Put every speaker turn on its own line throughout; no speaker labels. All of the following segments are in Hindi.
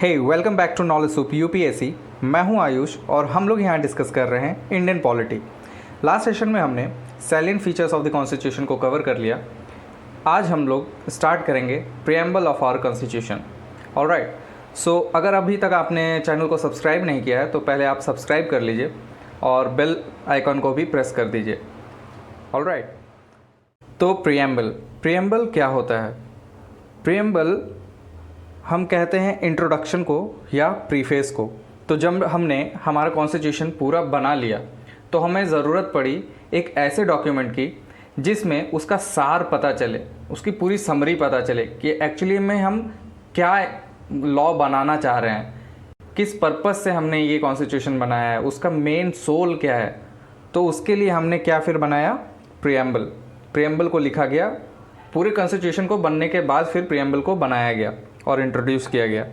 Hey welcome back to knowledge soup UPSC. मैं हूं आयुष और हम लोग यहां डिस्कस कर रहे हैं इंडियन पॉलिटी। लास्ट सेशन में हमने salient features of the constitution को कवर कर लिया। आज हम लोग स्टार्ट करेंगे preamble of our constitution. Alright, so अगर अभी तक आपने चैनल को सब्सक्राइब नहीं किया है तो पहले आप सब्सक्राइब कर लीजिए और बेल आइकॉन को भी प्रेस कर दीजिए। ऑलराइट, तो प्रीएम्बल क्या होता है? प्रीएम्बल हम कहते हैं इंट्रोडक्शन को या प्रीफेस को। तो जब हमने हमारा कॉन्स्टिट्यूशन पूरा बना लिया तो हमें ज़रूरत पड़ी एक ऐसे डॉक्यूमेंट की जिसमें उसका सार पता चले, उसकी पूरी समरी पता चले कि एक्चुअली में हम क्या लॉ बनाना चाह रहे हैं, किस पर्पस से हमने ये कॉन्स्टिट्यूशन बनाया है, उसका मेन सोल क्या है। तो उसके लिए हमने क्या फिर बनाया? प्रीएम्बल को लिखा गया। पूरे कॉन्स्टिट्यूशन को बनने के बाद फिर प्रीएम्बल को बनाया गया और इंट्रोड्यूस किया गया।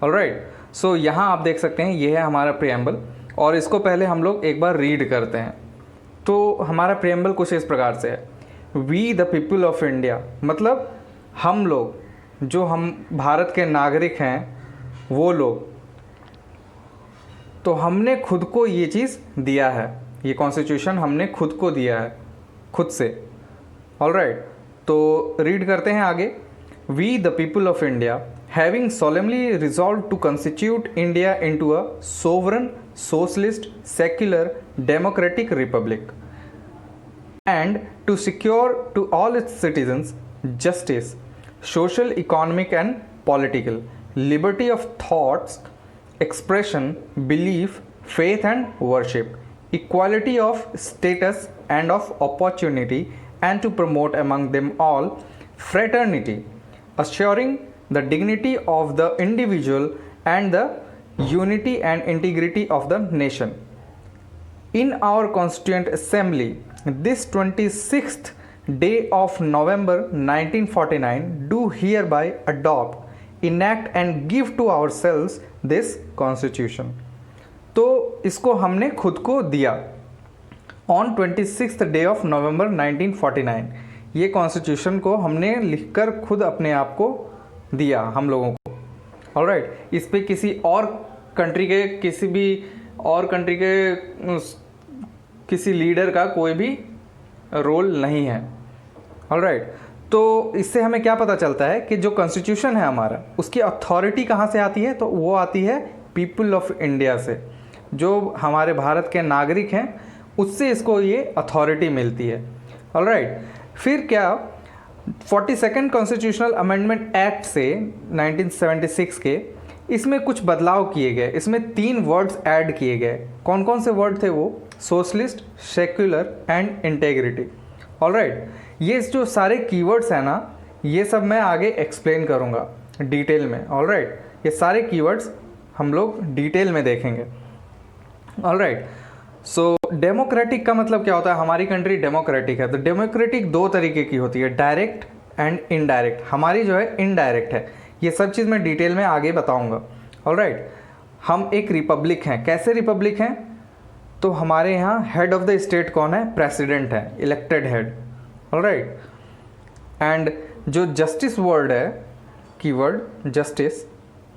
ऑलराइट, सो यहाँ आप देख सकते हैं ये है हमारा प्रीएम्बल और इसको पहले हम लोग एक बार रीड करते हैं। तो हमारा प्रीएम्बल कुछ इस प्रकार से है। We the people of India, मतलब हम लोग, जो हम भारत के नागरिक हैं वो लोग, तो हमने खुद को ये चीज़ दिया है, ये कॉन्स्टिट्यूशन हमने खुद को दिया है, खुद से। ऑलराइट, तो रीड करते हैं आगे। We the people of India having solemnly resolved to constitute India into a sovereign, socialist, secular, democratic republic, and to secure to all its citizens justice, social, economic, and political, liberty of thoughts, expression, belief, faith, and worship, equality of status and of opportunity, and to promote among them all fraternity, assuring the dignity of the individual and the unity and integrity of the nation. In our Constituent Assembly, this 26th day of November 1949, do hereby adopt, enact and give to ourselves this Constitution. तो इसको हमने खुद को दिया on 26th day of November 1949। ये कॉन्स्टिट्यूशन को हमने लिखकर खुद अपने आप को दिया, हम लोगों को। ऑलराइट, इस पे किसी और कंट्री के, किसी भी और कंट्री के किसी लीडर का कोई भी रोल नहीं है। ऑलराइट, तो इससे हमें क्या पता चलता है कि जो कॉन्स्टिट्यूशन है हमारा, उसकी अथॉरिटी कहाँ से आती है? तो वो आती है पीपल ऑफ इंडिया से, जो हमारे भारत के नागरिक हैं, उससे इसको ये अथॉरिटी मिलती है। ऑलराइट, फिर क्या 42nd कॉन्स्टिट्यूशनल अमेंडमेंट एक्ट से 1976 के, इसमें कुछ बदलाव किए गए। इसमें 3 वर्ड्स ऐड किए गए। कौन कौन से वर्ड थे वो? Socialist, secular and integrity. Alright, ये जो सारे कीवर्ड्स हैं ना, ये सब मैं आगे एक्सप्लेन करूँगा डिटेल में। ऑलराइट, ये सारे कीवर्ड्स हम लोग डिटेल में देखेंगे। ऑलराइट, सो डेमोक्रेटिक का मतलब क्या होता है? हमारी कंट्री डेमोक्रेटिक है। तो डेमोक्रेटिक 2 तरीके की होती है, डायरेक्ट एंड इनडायरेक्ट। हमारी जो है इनडायरेक्ट है। ये सब चीज़ मैं डिटेल में आगे बताऊंगा। ऑलराइट, हम एक रिपब्लिक हैं। कैसे रिपब्लिक हैं? तो हमारे यहाँ हेड ऑफ द स्टेट कौन है? प्रेसिडेंट है, इलेक्टेड हेड। ऑलराइट, एंड जो जस्टिस वर्ड है, कीवर्ड जस्टिस,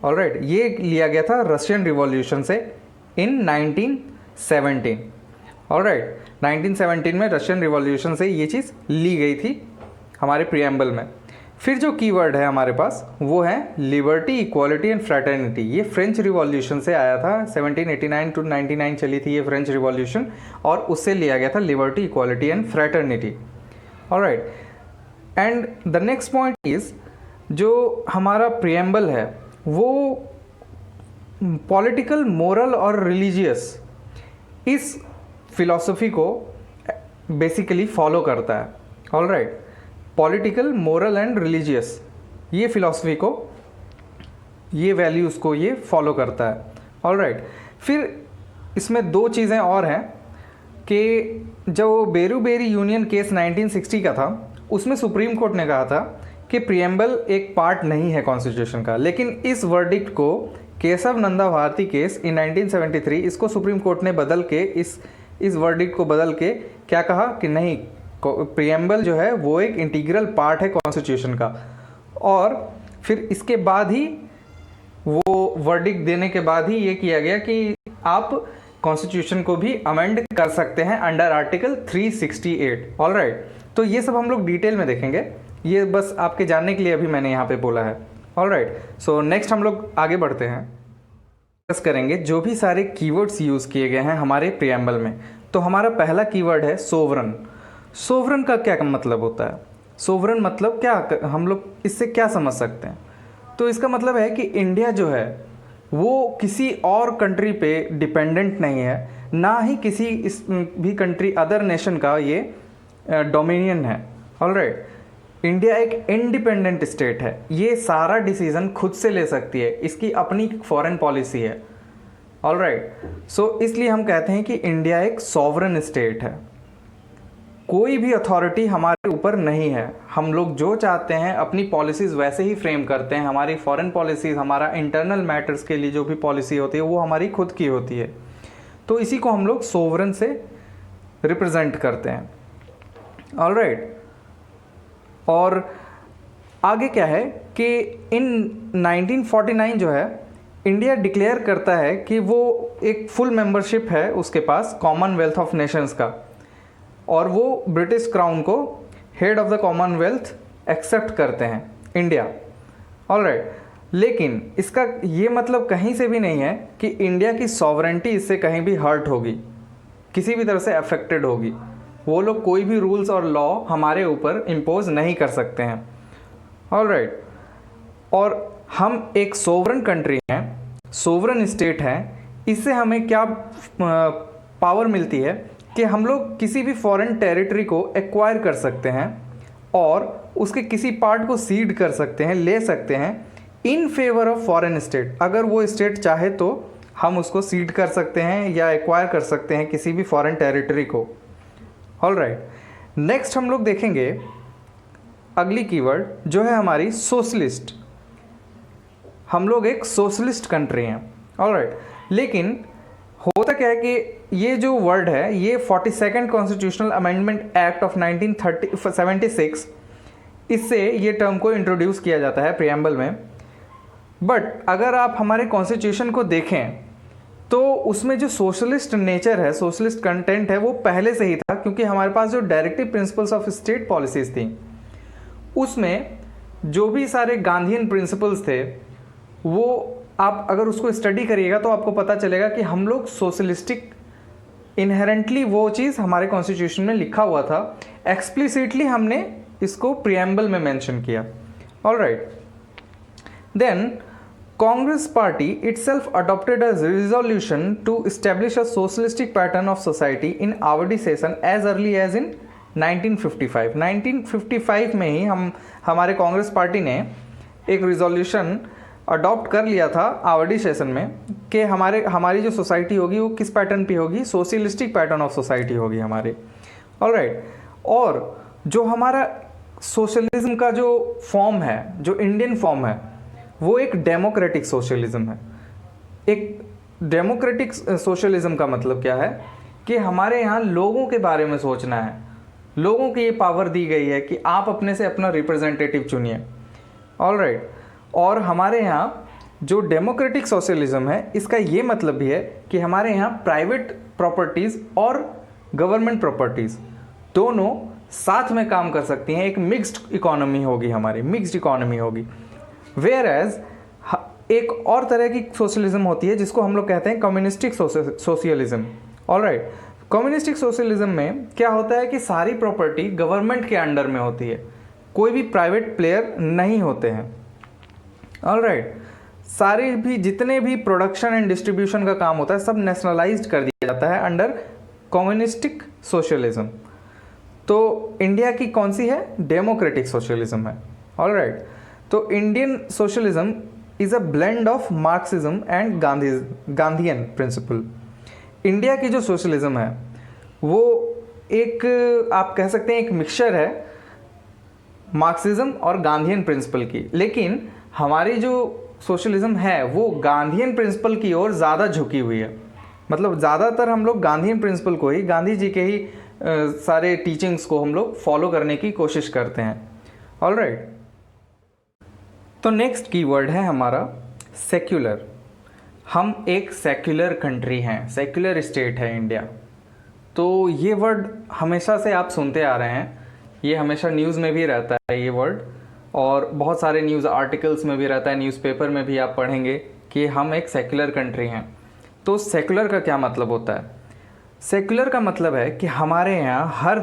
ऑलराइट, ये लिया गया था रशियन रिवॉल्यूशन से इन 1917। ऑलराइट, 1917 में रशियन रिवॉल्यूशन से ये चीज़ ली गई थी हमारे प्रीएम्बल में। फिर जो कीवर्ड है हमारे पास वो है लिबर्टी, इक्वालिटी एंड फ्रैटर्निटी। ये फ्रेंच रिवॉल्यूशन से आया था। 1789 टू 99 चली थी ये फ्रेंच रिवॉल्यूशन, और उससे लिया गया था liberty, equality and fraternity. Alright, and the next point is, जो हमारा प्रीएम्बल है वो पॉलिटिकल, मोरल और रिलीजियस, इस फिलॉसफी को बेसिकली फॉलो करता है। Alright, political, moral and religious, ये फिलॉसफी को, ये वैल्यूज़ को ये फॉलो करता है। ऑलराइट, फिर इसमें 2 चीज़ें और हैं कि जो बेरूबेरी यूनियन केस 1960 का था, उसमें सुप्रीम कोर्ट ने कहा था कि प्रीएम्बल एक पार्ट नहीं है कॉन्स्टिट्यूशन का। लेकिन इस वर्डिक्ट को, केशव नंदा भारती केस इन 1973, इसको सुप्रीम कोर्ट ने बदल के, इस वर्डिक्ट को बदल के क्या कहा कि नहीं, प्रीएम्बल जो है वो एक इंटीग्रल पार्ट है कॉन्स्टिट्यूशन का। और फिर इसके बाद ही वो वर्डिक्ट देने के बाद ही ये किया गया कि आप कॉन्स्टिट्यूशन को भी अमेंड कर सकते हैं अंडर आर्टिकल 368। ऑलराइट, तो ये सब हम लोग डिटेल में देखेंगे, ये बस आपके जानने के लिए अभी मैंने यहाँ पे बोला है। ऑलराइट, सो नेक्स्ट हम लोग आगे बढ़ते हैं, डिस्कस करेंगे जो भी सारे कीवर्ड्स यूज़ किए गए हैं हमारे प्रियम्बल में। तो हमारा पहला कीवर्ड है सोवरन। सोवरन का क्या मतलब होता है? सोवरन मतलब क्या, हम लोग इससे क्या समझ सकते हैं? तो इसका मतलब है कि इंडिया जो है वो किसी और कंट्री पे डिपेंडेंट नहीं है, ना ही किसी इस भी कंट्री अदर नेशन का ये डोमिनियन है। ऑलराइट, इंडिया एक इंडिपेंडेंट स्टेट है, ये सारा डिसीजन खुद से ले सकती है, इसकी अपनी फॉरेन पॉलिसी है। ऑलराइट, सो इसलिए हम कहते हैं कि इंडिया एक सॉवरन स्टेट है, कोई भी अथॉरिटी हमारे ऊपर नहीं है। हम लोग जो चाहते हैं अपनी पॉलिसीज़ वैसे ही फ्रेम करते हैं। हमारी फॉरेन पॉलिसीज़, हमारा इंटरनल मैटर्स के लिए जो भी पॉलिसी होती है वो हमारी खुद की होती है। तो इसी को हम लोग सोवरन से रिप्रेजेंट करते हैं। ऑलराइट, और आगे क्या है कि इन 1949 जो है इंडिया डिक्लेयर करता है कि वो एक फुल मेंबरशिप है उसके पास कॉमनवेल्थ ऑफ नेशंस का, और वो ब्रिटिश क्राउन को head of the commonwealth accept करते हैं इंडिया। ऑलराइट, लेकिन इसका ये मतलब कहीं से भी नहीं है कि इंडिया की सॉवरेंटी इससे कहीं भी हर्ट होगी, किसी भी तरह से अफेक्टेड होगी। वो लोग कोई भी रूल्स और लॉ हमारे ऊपर इम्पोज नहीं कर सकते हैं। ऑलराइट, और हम एक सोवरन कंट्री हैं, सोवरन स्टेट हैं, इससे हमें क्या पावर मिलती है कि हम लोग किसी भी फॉरेन टेरिटरी को एक्वायर कर सकते हैं और उसके किसी पार्ट को सीड कर सकते हैं, ले सकते हैं in favour of foreign state. अगर वो स्टेट चाहे तो हम उसको सीड कर सकते हैं या एक्वायर कर सकते हैं किसी भी फॉरेन टेरिटरी को। ऑलराइट, नेक्स्ट हम लोग देखेंगे अगली कीवर्ड जो है हमारी सोशलिस्ट। हम लोग एक सोशलिस्ट कंट्री हैं। ऑलराइट, लेकिन होता क्या है कि ये जो वर्ड है ये 42nd constitutional amendment act of 1976 इससे ये टर्म को इंट्रोड्यूस किया जाता है प्रियम्बल में। बट अगर आप हमारे कॉन्स्टिट्यूशन को देखें तो उसमें जो सोशलिस्ट नेचर है, सोशलिस्ट कंटेंट है, वो पहले से ही था, क्योंकि हमारे पास जो directive principles of state policies थी उसमें जो भी सारे गांधीयन प्रिंसिपल्स थे वो आप अगर उसको स्टडी करिएगा तो आपको पता चलेगा कि हम लोग सोशलिस्टिक इनहेरेंटली वो चीज़ हमारे कॉन्स्टिट्यूशन में लिखा हुआ था, एक्सप्लिसिटली हमने इसको प्रियम्बल में मेंशन किया। Alright, then Congress party itself adopted a resolution to establish a socialistic pattern of society in आवड़ी session as early as in 1955। 1955 में ही हमारे कांग्रेस पार्टी ने एक रिजोल्यूशन अडॉप्ट कर लिया था आवड़ी सेशन में कि हमारी जो सोसाइटी होगी वो किस पैटर्न पे होगी, सोशलिस्टिक पैटर्न ऑफ सोसाइटी होगी हमारी। ऑलराइट, और जो हमारा सोशलिज्म का जो फॉर्म है, जो इंडियन फॉर्म है, वो एक डेमोक्रेटिक सोशलिज्म है। एक डेमोक्रेटिक सोशलिज्म का मतलब क्या है कि हमारे यहाँ लोगों के बारे में सोचना है, लोगों की ये पावर दी गई है कि आप अपने से अपना रिप्रेजेंटेटिव चुनिए। ऑलराइट, और हमारे यहाँ जो डेमोक्रेटिक सोशलिज्म है इसका ये मतलब भी है कि हमारे यहाँ प्राइवेट प्रॉपर्टीज़ और गवर्नमेंट प्रॉपर्टीज़ दोनों साथ में काम कर सकती हैं। एक मिक्स्ड इकोनॉमी होगी, हमारी मिक्स्ड इकोनॉमी होगी। वेयर एज एक और तरह की सोशलिज्म होती है जिसको हम लोग कहते हैं communistic socialism. Alright, communistic socialism में क्या होता है कि सारी प्रॉपर्टी गवर्नमेंट के अंडर में होती है, कोई भी प्राइवेट प्लेयर नहीं होते हैं। ऑलराइट, सारे भी जितने भी प्रोडक्शन एंड डिस्ट्रीब्यूशन का काम होता है सब नेशनलाइज्ड कर दिया जाता है अंडर कम्युनिस्टिक सोशलिज्म। तो इंडिया की कौन सी है? डेमोक्रेटिक सोशलिज्म है। ऑलराइट, तो Indian socialism is a blend of Marxism and Gandhian principle. India की जो सोशलिज्म है वो एक, आप कह सकते हैं एक मिक्सचर है मार्क्सिज्म और गांधीयन प्रिंसिपल की, लेकिन हमारी जो सोशलिज्म है वो गांधीयन प्रिंसिपल की ओर ज़्यादा झुकी हुई है। मतलब ज़्यादातर हम लोग गांधीयन प्रिंसिपल को ही, गांधी जी के ही सारे टीचिंग्स को हम लोग फॉलो करने की कोशिश करते हैं। ऑलराइट, तो नेक्स्ट कीवर्ड है हमारा सेक्युलर, हम एक सेक्युलर कंट्री हैं, सेक्युलर स्टेट है इंडिया। तो ये वर्ड हमेशा से आप सुनते आ रहे हैं, ये हमेशा न्यूज़ में भी रहता है ये वर्ड, और बहुत सारे न्यूज़ आर्टिकल्स में भी रहता है, न्यूज़पेपर में भी आप पढ़ेंगे कि हम एक सेक्युलर कंट्री हैं। तो सेक्युलर का क्या मतलब होता है? सेक्युलर का मतलब है कि हमारे यहाँ हर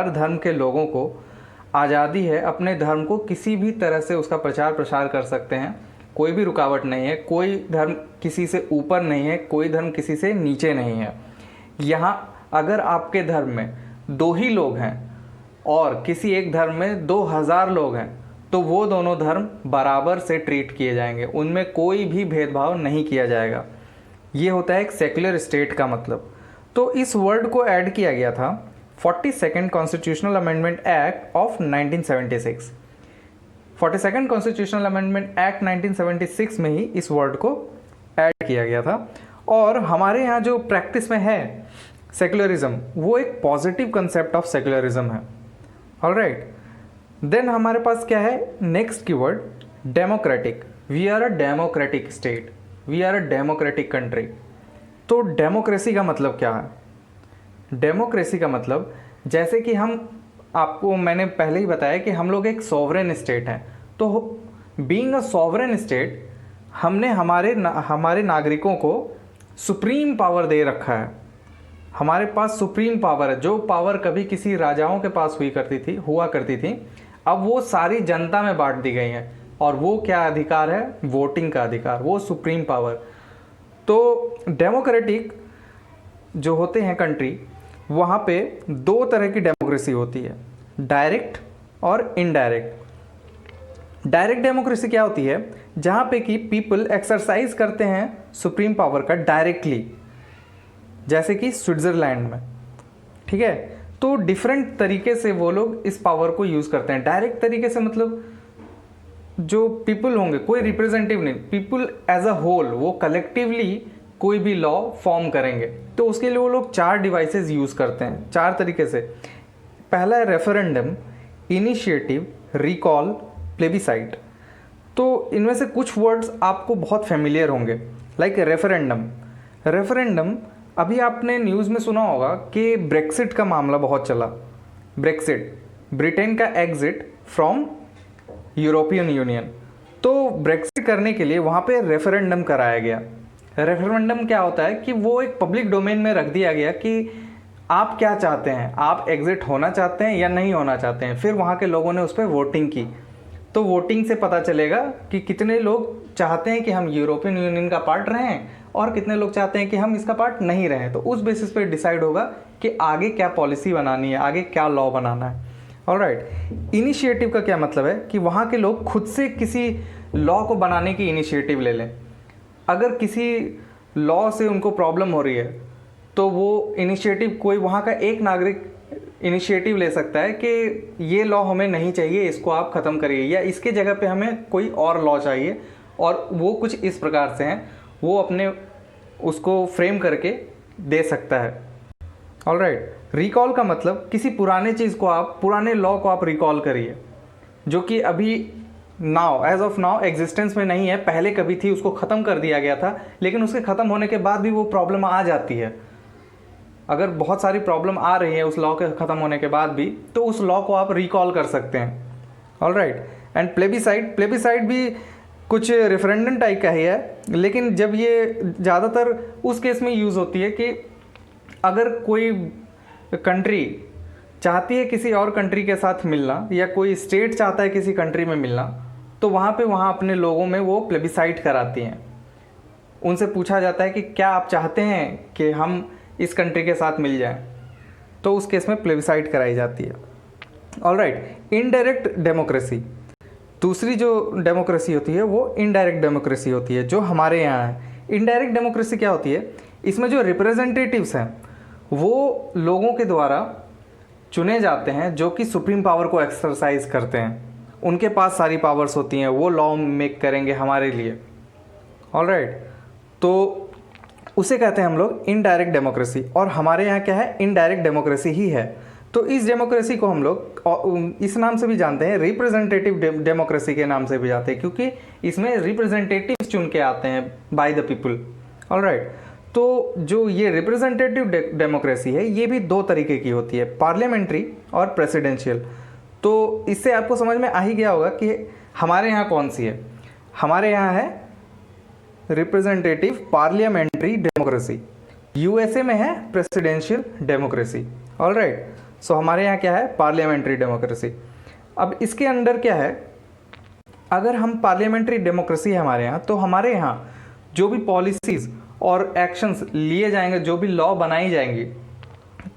धर्म के लोगों को आज़ादी है, अपने धर्म को किसी भी तरह से उसका प्रचार प्रसार कर सकते हैं, कोई भी रुकावट नहीं है, कोई धर्म किसी से ऊपर नहीं है, कोई धर्म किसी से नीचे नहीं है। यहाँ अगर आपके धर्म में 2 ही लोग हैं और किसी एक धर्म में 2000 लोग हैं, तो वो दोनों धर्म बराबर से ट्रीट किए जाएंगे, उनमें कोई भी भेदभाव नहीं किया जाएगा। ये होता है एक सेक्युलर स्टेट का मतलब। तो इस वर्ड को ऐड किया गया था 42nd constitutional amendment act of 1976। 42nd constitutional amendment act 1976 में ही इस वर्ड को ऐड किया गया था। और हमारे यहाँ जो प्रैक्टिस में है सेक्युलरिज्म, वो एक पॉजिटिव कंसेप्ट ऑफ सेक्युलरिज्म है। ऑलराइट, देन हमारे पास क्या है next keyword? Democratic. We are a democratic state, we are a democratic country. तो डेमोक्रेसी का मतलब क्या है? डेमोक्रेसी का मतलब, जैसे कि आपको मैंने पहले ही बताया कि हम लोग एक सॉवरेन स्टेट हैं। तो बीइंग अ सॉवरेन स्टेट, हमने हमारे नागरिकों को सुप्रीम पावर दे रखा है। हमारे पास सुप्रीम पावर है, जो पावर कभी किसी राजाओं के पास हुआ करती थी, अब वो सारी जनता में बांट दी गई है। और वो क्या अधिकार है? वोटिंग का अधिकार, वो सुप्रीम पावर। तो डेमोक्रेटिक जो होते हैं कंट्री, वहाँ पे 2 तरह की डेमोक्रेसी होती है, डायरेक्ट और इनडायरेक्ट। डायरेक्ट डेमोक्रेसी क्या होती है? जहाँ पे कि पीपल एक्सरसाइज करते हैं सुप्रीम पावर का डायरेक्टली, जैसे कि स्विट्ज़रलैंड में। ठीक है, तो डिफरेंट तरीके से वो लोग इस पावर को यूज़ करते हैं। डायरेक्ट तरीके से मतलब जो पीपल होंगे, कोई रिप्रेजेंटेटिव नहीं, पीपल एज अ होल वो कलेक्टिवली कोई भी लॉ फॉर्म करेंगे। तो उसके लिए वो लोग 4 डिवाइसेस यूज़ करते हैं, 4 तरीके से। पहला है रेफरेंडम, इनिशिएटिव, रिकॉल, प्लेबिसाइट। तो इनमें से कुछ वर्ड्स आपको बहुत फेमिलियर होंगे, लाइक रेफरेंडम। रेफरेंडम, अभी आपने न्यूज़ में सुना होगा कि ब्रेक्सिट का मामला बहुत चला। ब्रेक्सिट, ब्रिटेन का एग्जिट फ्रॉम यूरोपियन यूनियन। तो ब्रेक्सिट करने के लिए वहाँ पे रेफरेंडम कराया गया। रेफरेंडम क्या होता है कि वो एक पब्लिक डोमेन में रख दिया गया कि आप क्या चाहते हैं, आप एग्जिट होना चाहते हैं या नहीं होना चाहते हैं। फिर वहाँ के लोगों ने उस पर वोटिंग की। तो वोटिंग से पता चलेगा कि कितने लोग चाहते हैं कि हम यूरोपियन यूनियन का पार्ट रहें और कितने लोग चाहते हैं कि हम इसका पार्ट नहीं रहें। तो उस बेसिस पे डिसाइड होगा कि आगे क्या पॉलिसी बनानी है, आगे क्या लॉ बनाना है। ऑलराइट, इनिशिएटिव का क्या मतलब है कि वहाँ के लोग खुद से किसी लॉ को बनाने की इनिशिएटिव ले लें। अगर किसी लॉ से उनको प्रॉब्लम हो रही है तो वो इनिशिएटिव, कोई वहाँ का एक नागरिक इनिशिएटिव ले सकता है कि ये लॉ हमें नहीं चाहिए, इसको आप ख़त्म करिए, या इसके जगह पे हमें कोई और लॉ चाहिए और वो कुछ इस प्रकार से हैं, वो अपने उसको फ्रेम करके दे सकता है। ऑलराइट, रिकॉल का मतलब किसी पुराने चीज़ को आप, पुराने लॉ को आप रिकॉल करिए, जो कि अभी एज ऑफ नाउ एग्जिस्टेंस में नहीं है, पहले कभी थी, उसको ख़त्म कर दिया गया था, लेकिन उसके ख़त्म होने के बाद भी वो प्रॉब्लम आ जाती है। अगर बहुत सारी प्रॉब्लम आ रही है उस लॉ के ख़त्म होने के बाद भी, तो उस लॉ को आप रिकॉल कर सकते हैं। ऑलराइट, एंड प्लेबिसाइट, प्लेबिसाइट भी कुछ रेफरेंडम टाइप का ही है, लेकिन जब ये ज़्यादातर उस केस में यूज़ होती है कि अगर कोई कंट्री चाहती है किसी और कंट्री के साथ मिलना, या कोई स्टेट चाहता है किसी कंट्री में मिलना, तो वहाँ अपने लोगों में वो प्लेबिसाइट कराती हैं। उनसे पूछा जाता है कि क्या आप चाहते हैं कि हम इस कंट्री के साथ मिल जाएं, तो उस केस में प्लेबिसाइट कराई जाती है। ऑलराइट, इनडायरेक्ट डेमोक्रेसी, दूसरी जो डेमोक्रेसी होती है वो इनडायरेक्ट डेमोक्रेसी होती है, जो हमारे यहाँ है। इनडायरेक्ट डेमोक्रेसी क्या होती है? इसमें जो रिप्रेजेंटेटिव्स हैं वो लोगों के द्वारा चुने जाते हैं, जो कि सुप्रीम पावर को एक्सरसाइज करते हैं। उनके पास सारी पावर्स होती हैं, वो लॉ मेक करेंगे हमारे लिए। ऑलराइट, तो उसे कहते हैं हम लोग इनडायरेक्ट डेमोक्रेसी, और हमारे यहाँ क्या है? इनडायरेक्ट डेमोक्रेसी ही है। तो इस डेमोक्रेसी को हम लोग इस नाम से भी जानते हैं, रिप्रेजेंटेटिव डेमोक्रेसी के नाम से भी जानते हैं, क्योंकि इसमें रिप्रेजेंटेटिव चुन के आते हैं बाय द पीपल। ऑलराइट, तो जो ये रिप्रेजेंटेटिव डेमोक्रेसी है ये भी दो तरीके की होती है, पार्लियामेंट्री और प्रेसिडेंशियल। तो इससे आपको समझ में आ ही गया होगा कि हमारे यहाँ कौन सी है। हमारे यहाँ है रिप्रेजेंटेटिव पार्लियामेंट्री डेमोक्रेसी, यूएसए में है प्रेसिडेंशियल डेमोक्रेसी। ऑलराइट, सो हमारे यहाँ क्या है, पार्लियामेंट्री डेमोक्रेसी। अब इसके अंडर क्या है, अगर हम पार्लियामेंट्री डेमोक्रेसी है हमारे यहाँ, तो हमारे यहाँ जो भी पॉलिसीज़ और एक्शंस लिए जाएंगे, जो भी लॉ बनाई जाएंगी,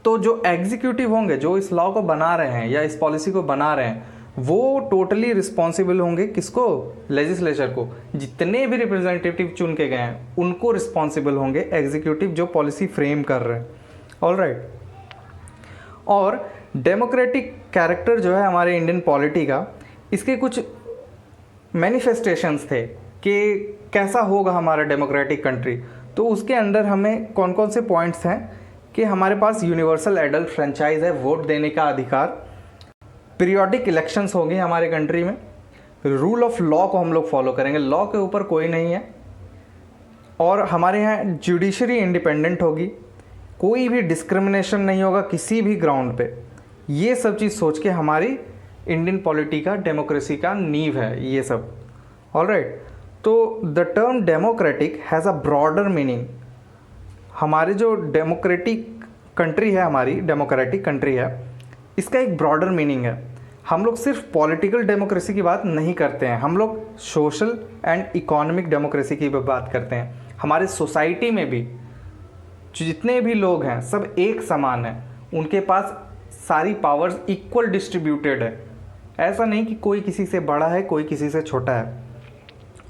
तो जो एग्जीक्यूटिव होंगे, जो इस लॉ को बना रहे हैं या इस पॉलिसी को बना रहे हैं, वो टोटली रिस्पॉन्सिबल होंगे किसको, लेजिस्लेचर को। जितने भी रिप्रेजेंटेटिव चुन के गए हैं उनको रिस्पॉन्सिबल होंगे एग्जीक्यूटिव जो पॉलिसी फ्रेम कर रहे हैं। ऑलराइट, और डेमोक्रेटिक कैरेक्टर जो है हमारे इंडियन पॉलिटी का, इसके कुछ मैनिफेस्टेशंस थे कि कैसा होगा हमारा डेमोक्रेटिक कंट्री। तो उसके अंदर हमें कौन कौन से पॉइंट्स हैं कि हमारे पास यूनिवर्सल एडल्ट फ्रेंचाइज है, वोट देने का अधिकार, पीरियोडिक इलेक्शंस होंगे हमारे कंट्री में, रूल ऑफ लॉ को हम लोग फॉलो करेंगे, लॉ के ऊपर कोई नहीं है, और हमारे यहाँ जुडिशरी इंडिपेंडेंट होगी, कोई भी डिस्क्रिमिनेशन नहीं होगा किसी भी ग्राउंड पे। ये सब चीज़ सोच के हमारी इंडियन पॉलिटी का, डेमोक्रेसी का नींव है ये सब। ऑलराइट, तो the term democratic has a broader meaning. हमारे जो डेमोक्रेटिक कंट्री है, हमारी डेमोक्रेटिक कंट्री है, इसका एक ब्रॉडर मीनिंग है। हम लोग सिर्फ पॉलिटिकल डेमोक्रेसी की बात नहीं करते हैं, हम लोग सोशल एंड इकोनॉमिक डेमोक्रेसी की भी बात करते हैं। हमारे सोसाइटी में भी जितने भी लोग हैं सब एक समान हैं, उनके पास सारी पावर्स इक्वल डिस्ट्रीब्यूटेड है। ऐसा नहीं कि कोई किसी से बड़ा है, कोई किसी से छोटा है।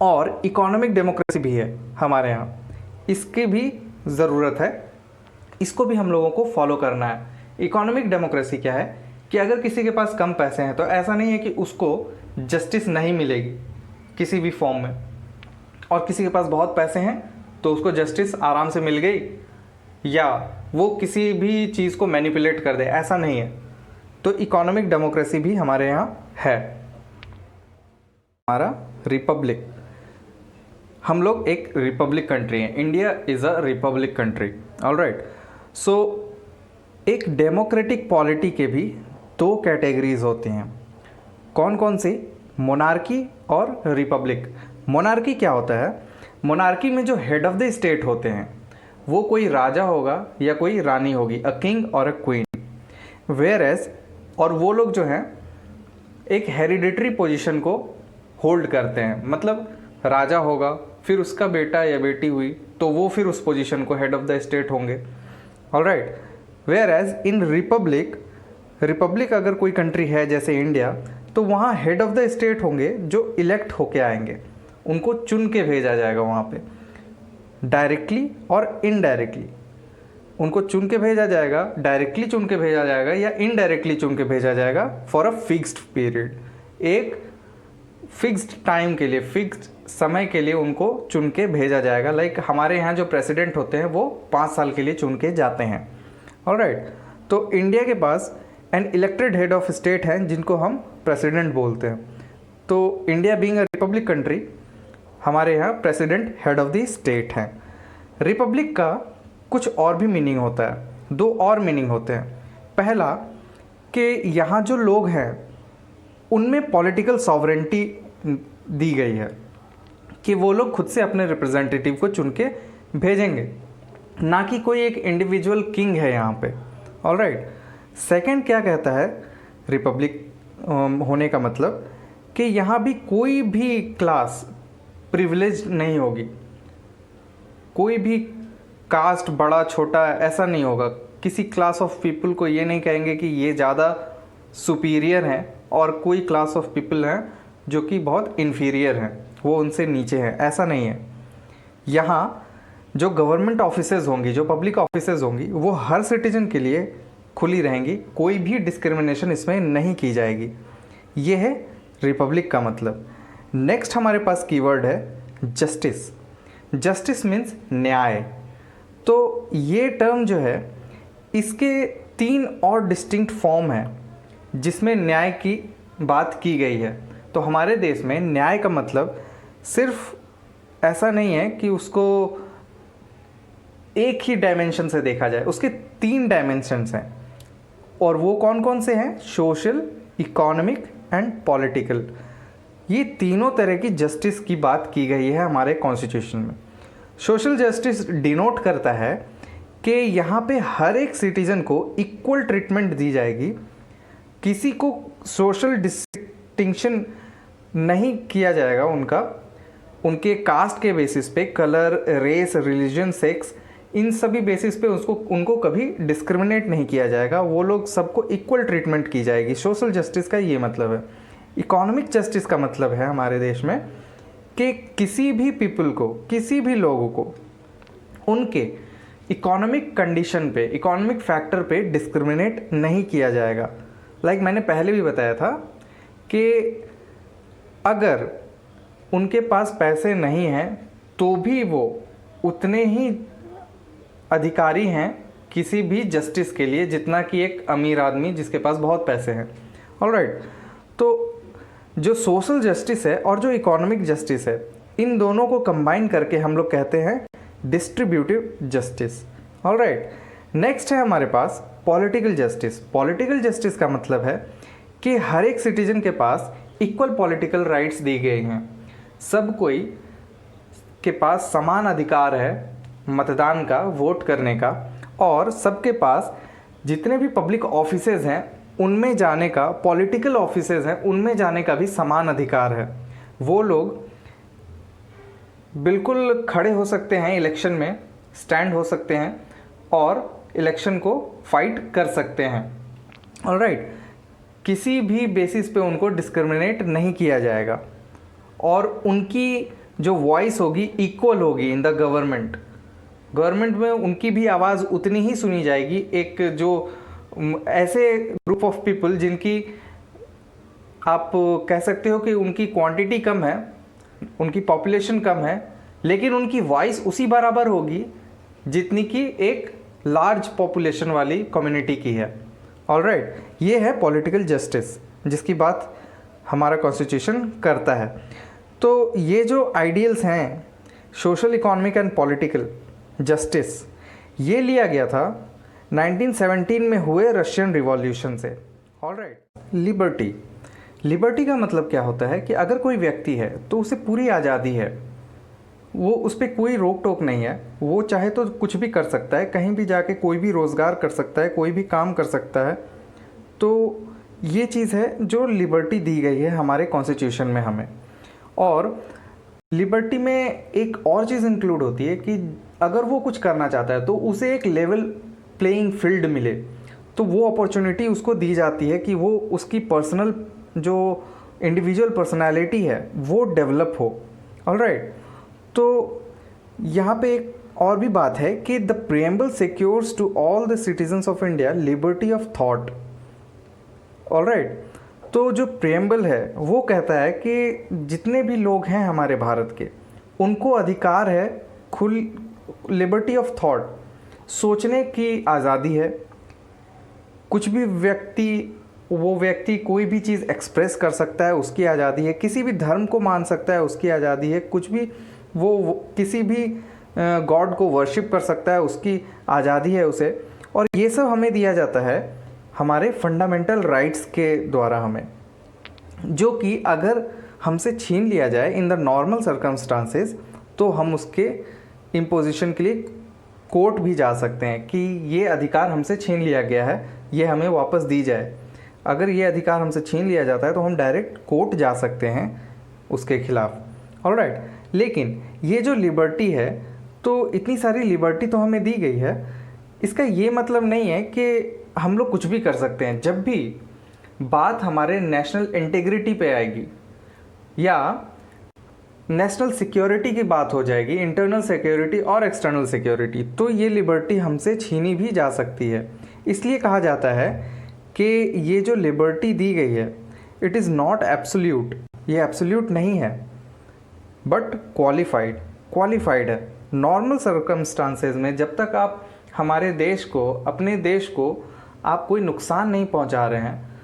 और इकोनॉमिक डेमोक्रेसी भी है हमारे यहाँ, इसकी भी ज़रूरत है, इसको भी हम लोगों को फॉलो करना है। इकोनॉमिक डेमोक्रेसी क्या है कि अगर किसी के पास कम पैसे हैं तो ऐसा नहीं है कि उसको जस्टिस नहीं मिलेगी किसी भी फॉर्म में, और किसी के पास बहुत पैसे हैं तो उसको जस्टिस आराम से मिल गई, या वो किसी भी चीज़ को मैनिपुलेट कर दे, ऐसा नहीं है। तो इकोनॉमिक डेमोक्रेसी भी हमारे यहाँ है। हमारा रिपब्लिक, हम लोग एक रिपब्लिक कंट्री हैं, India is a republic country. Alright, so एक डेमोक्रेटिक पॉलिटी के भी दो कैटेगरीज होती हैं। कौन कौन सी, मोनार्की और रिपब्लिक। मोनार्की क्या होता है, मोनार्की में जो हेड ऑफ द स्टेट होते हैं वो कोई राजा होगा या कोई रानी होगी, अ किंग और अ क्वीन। वेयर एज, और वो लोग जो हैं एक हेरिडिटरी पोजीशन को होल्ड करते हैं, मतलब राजा होगा, फिर उसका बेटा या बेटी हुई तो वो फिर उस पोजीशन को हेड ऑफ द स्टेट होंगे। Alright, whereas in republic, republic अगर कोई कंट्री है जैसे इंडिया, तो वहाँ हेड ऑफ द स्टेट होंगे जो इलेक्ट होके आएंगे, उनको चुन के भेजा जाएगा वहाँ पे, डायरेक्टली और इनडायरेक्टली उनको चुन के भेजा जाएगा, डायरेक्टली चुन के भेजा जाएगा या इनडायरेक्टली चुन के भेजा जाएगा फॉर अ फिक्स्ड पीरियड, एक फिक्स्ड टाइम के लिए, फिक्स्ड समय के लिए उनको चुन के भेजा जाएगा। लाइक हमारे यहाँ जो प्रेसिडेंट होते हैं वो 5 साल के लिए चुन के जाते हैं। ऑलराइट, तो इंडिया के पास an elected head of state हैं जिनको हम प्रेसिडेंट बोलते हैं। तो India being a republic country, हमारे यहाँ president head of the state हैं। रिपब्लिक का कुछ और भी मीनिंग होता है, दो और मीनिंग होते हैं। पहला कि यहाँ जो लोग हैं उनमें पॉलिटिकल सॉवरेंटी दी गई है कि वो लोग खुद से अपने रिप्रेजेंटेटिव को चुन के भेजेंगे, ना कि कोई एक इंडिविजुअल किंग है यहाँ पे। ऑलराइट, सेकंड क्या कहता है रिपब्लिक होने का मतलब कि यहाँ भी कोई भी क्लास प्रिविलेज नहीं होगी, कोई भी कास्ट बड़ा छोटा ऐसा नहीं होगा। किसी क्लास ऑफ पीपल को ये नहीं कहेंगे कि ये ज़्यादा सुपीरियर हैं और कोई क्लास ऑफ पीपल हैं जो कि बहुत इन्फीरियर हैं, वो उनसे नीचे हैं, ऐसा नहीं है। यहाँ जो गवर्नमेंट ऑफिसेज होंगी, जो पब्लिक ऑफिसेज होंगी, वो हर सिटीजन के लिए खुली रहेंगी, कोई भी डिस्क्रिमिनेशन इसमें नहीं की जाएगी। ये है रिपब्लिक का मतलब। नेक्स्ट हमारे पास कीवर्ड है जस्टिस। जस्टिस मीन्स न्याय। तो ये टर्म जो है इसके 3 और डिस्टिंक्ट फॉर्म हैं जिसमें न्याय की बात की गई है। तो हमारे देश में न्याय का मतलब सिर्फ ऐसा नहीं है कि उसको एक ही डायमेंशन से देखा जाए, उसके 3 डायमेंशंस हैं। और वो कौन कौन से हैं? Social, economic and political. ये तीनों तरह की जस्टिस की बात की गई है हमारे कॉन्स्टिट्यूशन में। सोशल जस्टिस डिनोट करता है कि यहाँ पे हर एक सिटीजन को इक्वल ट्रीटमेंट दी जाएगी, किसी को सोशल डिस्टिंक्शन नहीं किया जाएगा उनके कास्ट के बेसिस पे, कलर, रेस, रिलीजन, सेक्स, इन सभी बेसिस पे उनको कभी डिस्क्रिमिनेट नहीं किया जाएगा। वो लोग सबको इक्वल ट्रीटमेंट की जाएगी। सोशल जस्टिस का ये मतलब है। इकोनॉमिक जस्टिस का मतलब है हमारे देश में कि किसी भी पीपल को, किसी भी लोगों को उनके इकोनॉमिक कंडीशन पे, इकोनॉमिक फैक्टर पे डिस्क्रिमिनेट नहीं किया जाएगा। लाइक मैंने पहले भी बताया था कि अगर उनके पास पैसे नहीं हैं तो भी वो उतने ही अधिकारी हैं किसी भी जस्टिस के लिए जितना कि एक अमीर आदमी जिसके पास बहुत पैसे हैं। ऑलराइट, तो जो सोशल जस्टिस है और जो इकोनॉमिक जस्टिस है, इन दोनों को कंबाइन करके हम लोग कहते हैं डिस्ट्रीब्यूटिव जस्टिस। ऑलराइट, नेक्स्ट है हमारे पास पॉलिटिकल जस्टिस। पॉलिटिकल जस्टिस का मतलब है कि हर एक सिटीजन के पास इक्वल पॉलिटिकल राइट्स दी गई हैं। सब कोई के पास समान अधिकार है मतदान का, वोट करने का, और सबके पास जितने भी पब्लिक ऑफिसेज हैं उनमें जाने का, पॉलिटिकल ऑफिसेज हैं उनमें जाने का भी समान अधिकार है। वो लोग बिल्कुल खड़े हो सकते हैं इलेक्शन में, स्टैंड हो सकते हैं और इलेक्शन को फाइट कर सकते हैं। ऑलराइट, किसी भी बेसिस पे उनको डिस्क्रिमिनेट नहीं किया जाएगा और उनकी जो वॉइस होगी इक्वल होगी इन द गवर्नमेंट में उनकी भी आवाज़ उतनी ही सुनी जाएगी। एक जो ऐसे ग्रुप ऑफ पीपल जिनकी आप कह सकते हो कि उनकी क्वांटिटी कम है, उनकी पॉपुलेशन कम है, लेकिन उनकी वॉइस उसी बराबर होगी जितनी कि एक लार्ज पॉपुलेशन वाली कम्युनिटी की है। ऑलराइट, ये है पॉलिटिकल जस्टिस जिसकी बात हमारा कॉन्स्टिट्यूशन करता है। तो ये जो आइडियल्स हैं social, economic and political justice, ये लिया गया था 1917 में हुए रशियन रिवॉल्यूशन से। ऑलराइट, लिबर्टी का मतलब क्या होता है कि अगर कोई व्यक्ति है तो उसे पूरी आज़ादी है, वो उस पर कोई रोक टोक नहीं है, वो चाहे तो कुछ भी कर सकता है, कहीं भी जाके कोई भी रोज़गार कर सकता है, कोई भी काम कर सकता है। तो ये चीज़ है जो लिबर्टी दी गई है हमारे कॉन्स्टिट्यूशन में हमें। और लिबर्टी में एक और चीज़ इंक्लूड होती है कि अगर वो कुछ करना चाहता है तो उसे एक लेवल प्लेइंग फील्ड मिले, तो वो अपॉर्चुनिटी उसको दी जाती है कि वो उसकी पर्सनल जो इंडिविजुअल पर्सनालिटी है वो डेवलप हो। ऑलराइट, तो यहाँ पे एक और भी बात है कि the preamble secures to all the citizens of India liberty of thought. Alright, तो जो प्रीएम्बल है वो कहता है कि जितने भी लोग हैं हमारे भारत के, उनको अधिकार है लिबर्टी ऑफ थॉट, सोचने की आज़ादी है। कुछ भी वो व्यक्ति कोई भी चीज़ एक्सप्रेस कर सकता है, उसकी आज़ादी है। किसी भी धर्म को मान सकता है, उसकी आज़ादी है। कुछ भी वो किसी भी गॉड को वर्शिप कर सकता है, उसकी आज़ादी है उसे। और ये सब हमें दिया जाता है हमारे फंडामेंटल राइट्स के द्वारा हमें, जो कि अगर हमसे छीन लिया जाए इन द नॉर्मल सर्कमस्टांसेस तो हम उसके इम्पोजिशन के लिए कोर्ट भी जा सकते हैं कि ये अधिकार हमसे छीन लिया गया है, ये हमें वापस दी जाए। अगर ये अधिकार हमसे छीन लिया जाता है तो हम डायरेक्ट कोर्ट जा सकते हैं उसके खिलाफ। ऑलराइट, लेकिन ये जो लिबर्टी है, तो इतनी सारी लिबर्टी तो हमें दी गई है, इसका ये मतलब नहीं है कि हम लोग कुछ भी कर सकते हैं। जब भी बात हमारे नेशनल इंटीग्रिटी पे आएगी या नेशनल सिक्योरिटी की बात हो जाएगी, इंटरनल सिक्योरिटी और एक्सटर्नल सिक्योरिटी, तो ये लिबर्टी हमसे छीनी भी जा सकती है। इसलिए कहा जाता है कि ये जो लिबर्टी दी गई है इट इज़ नॉट एब्सोल्यूट, ये एब्सोल्यूट नहीं है, बट क्वालिफाइड है। नॉर्मल सर्कमस्टांसेस में जब तक आप हमारे देश को, अपने देश को आप कोई नुकसान नहीं पहुंचा रहे हैं,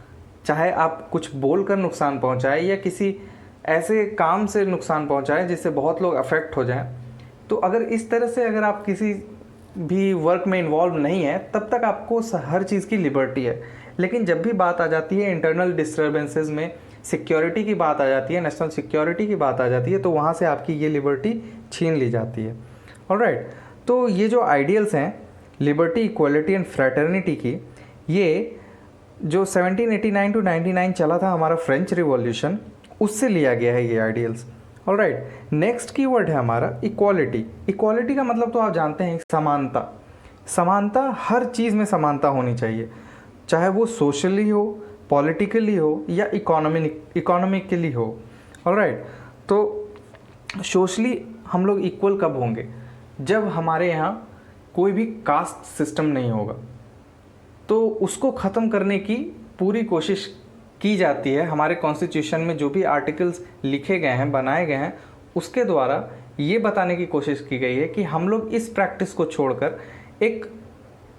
चाहे आप कुछ बोलकर नुकसान पहुंचाए या किसी ऐसे काम से नुकसान पहुंचाए जिससे बहुत लोग अफेक्ट हो जाएं। तो अगर इस तरह से अगर आप किसी भी वर्क में इन्वॉल्व नहीं है तब तक आपको हर चीज़ की लिबर्टी है। लेकिन जब भी बात आ जाती है इंटरनल डिस्टर्बेंसेस में, सिक्योरिटी की बात आ जाती है, नेशनल सिक्योरिटी की बात आ जाती है, तो वहाँ से आपकी ये लिबर्टी छीन ली जाती है। ऑलराइट, तो ये जो आइडियल्स हैं लिबर्टी, इक्वलिटी एंड फ्रेटर्निटी की, ये जो 1789 टू 99 चला था हमारा फ्रेंच रिवॉल्यूशन, उससे लिया गया है ये आइडियल्स। ऑलराइट, नेक्स्ट कीवर्ड है हमारा इक्वालिटी। इक्वालिटी का मतलब तो आप जानते हैं समानता। समानता, हर चीज़ में समानता होनी चाहिए, चाहे वो सोशली हो, पॉलिटिकली हो या इकोनॉमिकली हो। ऑलराइट, तो सोशली हम लोग इक्वल कब होंगे? जब हमारे यहाँ कोई भी कास्ट सिस्टम नहीं होगा। तो उसको ख़त्म करने की पूरी कोशिश की जाती है। हमारे कॉन्स्टिट्यूशन में जो भी आर्टिकल्स लिखे गए हैं, बनाए गए हैं, उसके द्वारा ये बताने की कोशिश की गई है कि हम लोग इस प्रैक्टिस को छोड़कर एक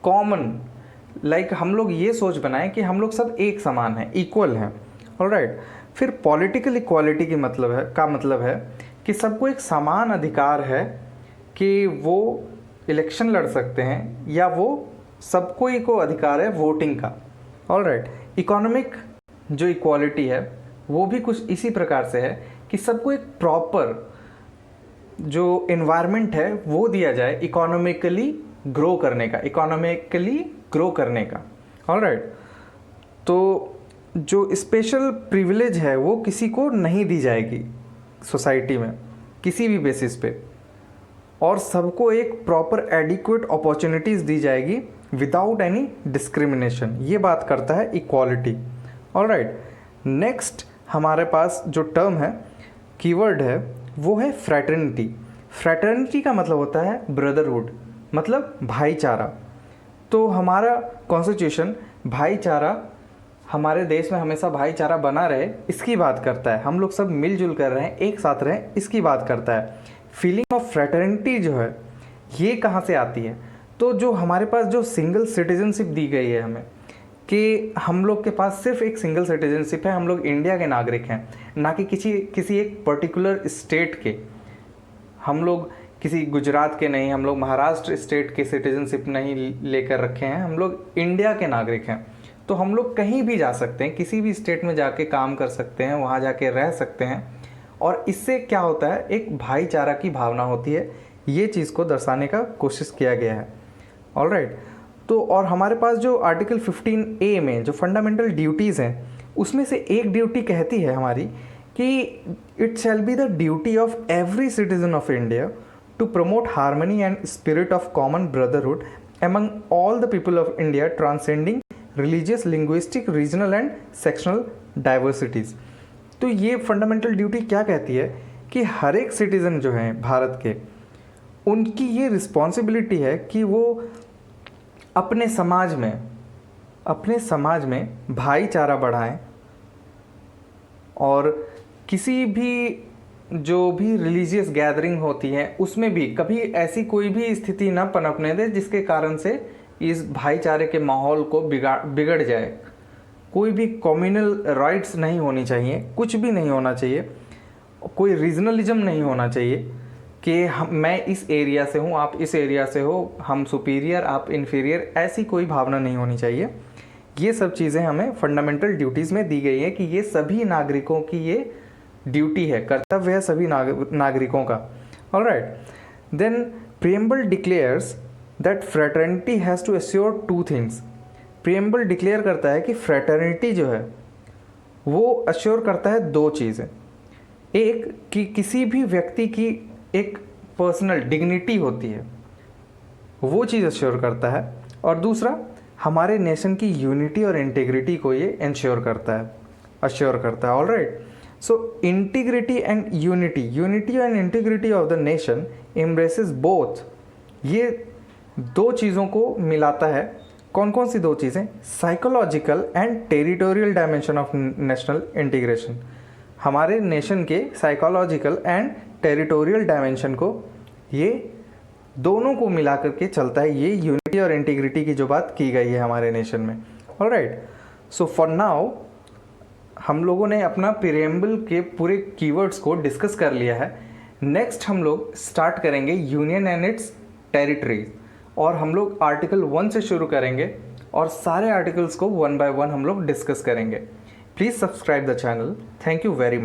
कॉमन, हम लोग ये सोच बनाएं कि हम लोग सब एक समान हैं, इक्वल हैं। ऑलराइट, फिर पॉलिटिकल इक्वालिटी की मतलब है कि सबको एक समान अधिकार है कि वो इलेक्शन लड़ सकते हैं, या वो सबको ही को अधिकार है वोटिंग का। ऑलराइट, इकोनॉमिक जो इक्वालिटी है वो भी कुछ इसी प्रकार से है कि सबको एक प्रॉपर जो एनवायरनमेंट है वो दिया जाए इकोनॉमिकली ग्रो करने का। ऑलराइट, तो जो स्पेशल प्रिविलेज है वो किसी को नहीं दी जाएगी सोसाइटी में किसी भी बेसिस पे, और सबको एक प्रॉपर एडिक्वेट अपॉर्चुनिटीज़ दी जाएगी विदाउट एनी डिस्क्रिमिनेशन। ये बात करता है इक्वालिटी। ऑलराइट, नेक्स्ट हमारे पास जो टर्म है, कीवर्ड है, वो है फ्रैटर्निटी। फ्रैटर्निटी का मतलब होता है ब्रदरहुड, मतलब भाईचारा। तो हमारा कॉन्स्टिट्यूशन भाईचारा, हमारे देश में हमेशा भाईचारा बना रहे, इसकी बात करता है। हम लोग सब मिलजुल कर रहे हैं, एक साथ रहें, इसकी बात करता है। फीलिंग ऑफ फ्रैटर्निटी जो है ये कहाँ से आती है? तो जो हमारे पास जो सिंगल सिटीजनशिप दी गई है हमें, कि हम लोग के पास सिर्फ एक सिंगल सिटीजनशिप है, हम लोग इंडिया के नागरिक हैं, ना कि किसी एक पर्टिकुलर स्टेट के। हम लोग किसी गुजरात के नहीं, हम लोग महाराष्ट्र स्टेट के सिटीजनशिप नहीं लेकर रखे हैं, हम लोग इंडिया के नागरिक हैं। तो हम लोग कहीं भी जा सकते हैं, किसी भी स्टेट में जाके काम कर सकते हैं, वहाँ जाके रह सकते हैं, और इससे क्या होता है, एक भाईचारा की भावना होती है। ये चीज़ को दर्शाने का कोशिश किया गया है। ऑलराइट, तो और हमारे पास जो आर्टिकल 15A में जो फंडामेंटल ड्यूटीज़ हैं, उसमें से एक ड्यूटी कहती है हमारी कि it shall be the duty of every citizen of India to promote harmony and spirit of common brotherhood among all the people of India, transcending religious, linguistic, regional and sectional diversities. तो ये फंडामेंटल ड्यूटी क्या कहती है कि हर एक सिटीज़न जो हैं भारत के, उनकी ये रिस्पॉन्सिबिलिटी है कि वो अपने समाज में भाईचारा बढ़ाएं, और किसी भी जो भी रिलीजियस गैदरिंग होती है उसमें भी कभी ऐसी कोई भी स्थिति न पनपने दे जिसके कारण से इस भाईचारे के माहौल को बिगड़ जाए। कोई भी कम्युनल राइट्स नहीं होनी चाहिए, कुछ भी नहीं होना चाहिए, कोई रीजनलिज्म नहीं होना चाहिए कि मैं इस एरिया से हूँ, आप इस एरिया से हो, हम सुपीरियर आप इन्फीरियर, ऐसी कोई भावना नहीं होनी चाहिए। ये सब चीज़ें हमें फंडामेंटल ड्यूटीज़ में दी गई है कि ये सभी नागरिकों की ये ड्यूटी है, कर्तव्य है सभी नागरिकों का। Alright, then preamble declares that fraternity has to assure two things. Preamble declare करता है कि फ्रेटर्निटी जो है वो एश्योर करता है दो चीज़ें। एक कि किसी भी व्यक्ति की एक पर्सनल डिग्निटी होती है, वो चीज़ एश्योर करता है, और दूसरा हमारे नेशन की यूनिटी और इंटीग्रिटी को ये एश्योर करता है। Alright, so integrity and unity and integrity of the nation embraces both. ये दो चीज़ों को मिलाता है। कौन कौन सी दो चीज़ें? Psychological and territorial dimension of national integration. हमारे नेशन के साइकोलॉजिकल एंड टेरिटोरियल डायमेंशन को, ये दोनों को मिला करके चलता है ये यूनिटी और इंटीग्रिटी की जो बात की गई है हमारे नेशन में। ऑलराइट, सो फॉर नाउ हम लोगों ने अपना प्रीएम्बल के पूरे कीवर्ड्स को डिस्कस कर लिया है। नेक्स्ट हम लोग स्टार्ट करेंगे यूनियन एंड इट्स टेरिटरीज, और हम लोग आर्टिकल 1 से शुरू करेंगे और सारे आर्टिकल्स को वन बाय वन हम लोग डिस्कस करेंगे। Please subscribe the channel. Thank you very much.